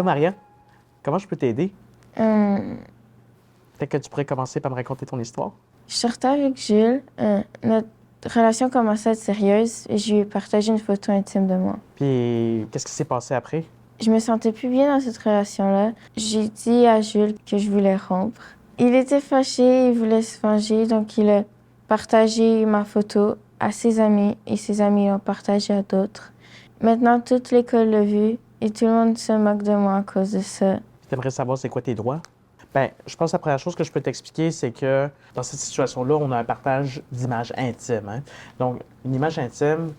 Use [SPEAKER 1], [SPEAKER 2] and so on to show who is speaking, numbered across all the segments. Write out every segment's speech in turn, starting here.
[SPEAKER 1] Allô, Maria? Comment je peux t'aider?
[SPEAKER 2] Euh,
[SPEAKER 1] Peut-être que tu pourrais commencer par me raconter ton histoire?
[SPEAKER 2] je sortais avec Jules. Notre relation commençait à être sérieuse et je lui ai partagé une photo intime de moi.
[SPEAKER 1] Puis, qu'est-ce qui s'est passé après?
[SPEAKER 2] Je me sentais plus bien dans cette relation-là. J'ai dit à Jules que je voulais rompre. Il était fâché, il voulait se venger, donc il a partagé ma photo à ses amis et ses amis l'ont partagé à d'autres. Maintenant, toute l'école l'a vu et tout le monde se moque de moi à cause de ça.
[SPEAKER 1] Tu aimerais savoir c'est quoi tes droits? Bien, je pense que la première chose que je peux t'expliquer, c'est que dans cette situation-là, on a un partage d'images intimes, hein. Donc, une image intime,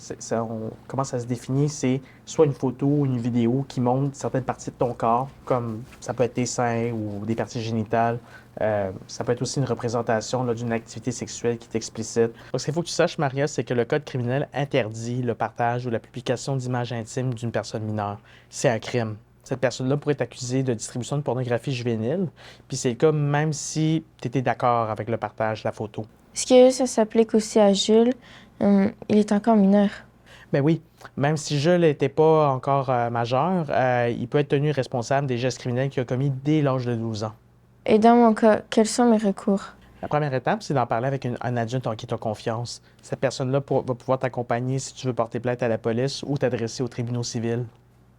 [SPEAKER 1] comment ça se définit? C'est soit une photo ou une vidéo qui montre certaines parties de ton corps, comme ça peut être tes seins ou des parties génitales. Ça peut être aussi une représentation là, d'une activité sexuelle qui est explicite. Donc, ce qu'il faut que tu saches, Maria, c'est que le Code criminel interdit le partage ou la publication d'images intimes d'une personne mineure. C'est un crime. Cette personne-là pourrait être accusée de distribution de pornographie juvénile. Puis c'est le cas même si tu étais d'accord avec le partage de la photo.
[SPEAKER 2] Est-ce que ça s'applique aussi à Jules? Il est encore mineur.
[SPEAKER 1] Ben oui, même si Jules n'était pas encore majeur, il peut être tenu responsable des gestes criminels qu'il a commis dès l'âge de 12 ans.
[SPEAKER 2] Et dans mon cas, quels sont mes recours?
[SPEAKER 1] La première étape, c'est d'en parler avec un adulte en qui tu as confiance. Cette personne-là va pouvoir t'accompagner si tu veux porter plainte à la police ou t'adresser aux tribunaux civils.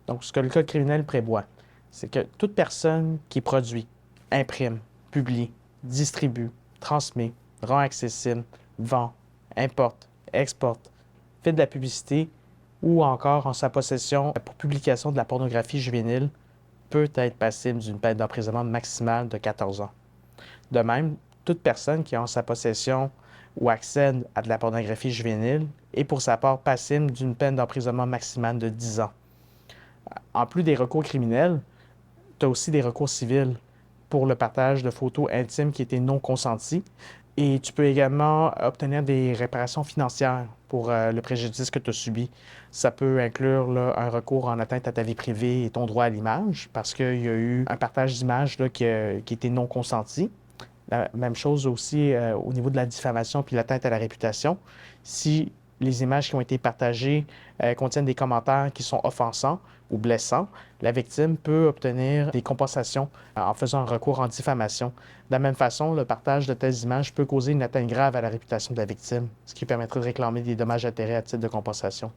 [SPEAKER 1] Donc, ce que le Code criminel prévoit, c'est que toute personne qui produit, imprime, publie, distribue, transmet, rend accessible, vend, importe, exporte, fait de la publicité ou encore en sa possession pour publication de la pornographie juvénile peut être passible d'une peine d'emprisonnement maximale de 14 ans. De même, toute personne qui a en sa possession ou accède à de la pornographie juvénile est pour sa part passible d'une peine d'emprisonnement maximale de 10 ans. En plus des recours criminels, tu as aussi des recours civils pour le partage de photos intimes qui étaient non consenties. Et tu peux également obtenir des réparations financières pour le préjudice que tu as subi. Ça peut inclure là, un recours en atteinte à ta vie privée et ton droit à l'image, parce qu'il y a eu un partage d'images qui était non consenti. La même chose aussi au niveau de la diffamation puis l'atteinte à la réputation. Si les images qui ont été partagées contiennent des commentaires qui sont offensants ou blessants, la victime peut obtenir des compensations en faisant un recours en diffamation. De la même façon, le partage de telles images peut causer une atteinte grave à la réputation de la victime, ce qui permettrait de réclamer des dommages-intérêts à titre de compensation.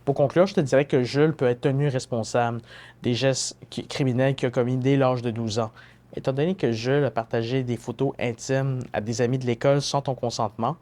[SPEAKER 1] Pour conclure, je te dirais que Jules peut être tenu responsable des gestes criminels qu'il a commis dès l'âge de 12 ans. Étant donné que Jules a partagé des photos intimes à des amis de l'école sans ton consentement,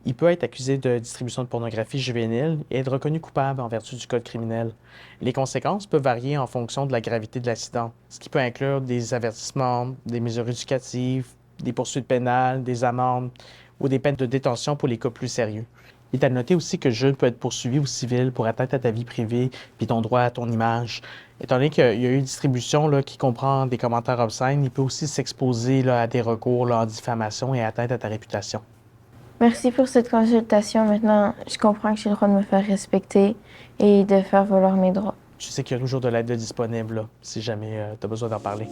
[SPEAKER 1] il peut être accusé de distribution de pornographie juvénile et être reconnu coupable en vertu du code criminel. Les conséquences peuvent varier en fonction de la gravité de l'accident, ce qui peut inclure des avertissements, des mesures éducatives, des poursuites pénales, des amendes ou des peines de détention pour les cas plus sérieux. Il est à noter aussi que Jules peut être poursuivi au civil pour atteinte à ta vie privée puis ton droit à ton image. Étant donné qu'il y a eu une distribution là, qui comprend des commentaires obscènes, il peut aussi s'exposer là, à des recours là, en diffamation et atteinte à ta réputation.
[SPEAKER 2] Merci pour cette consultation. Maintenant, je comprends que j'ai le droit de me faire respecter et de faire valoir mes droits.
[SPEAKER 1] Je sais qu'il y a toujours de l'aide disponible là, si jamais tu as besoin d'en parler.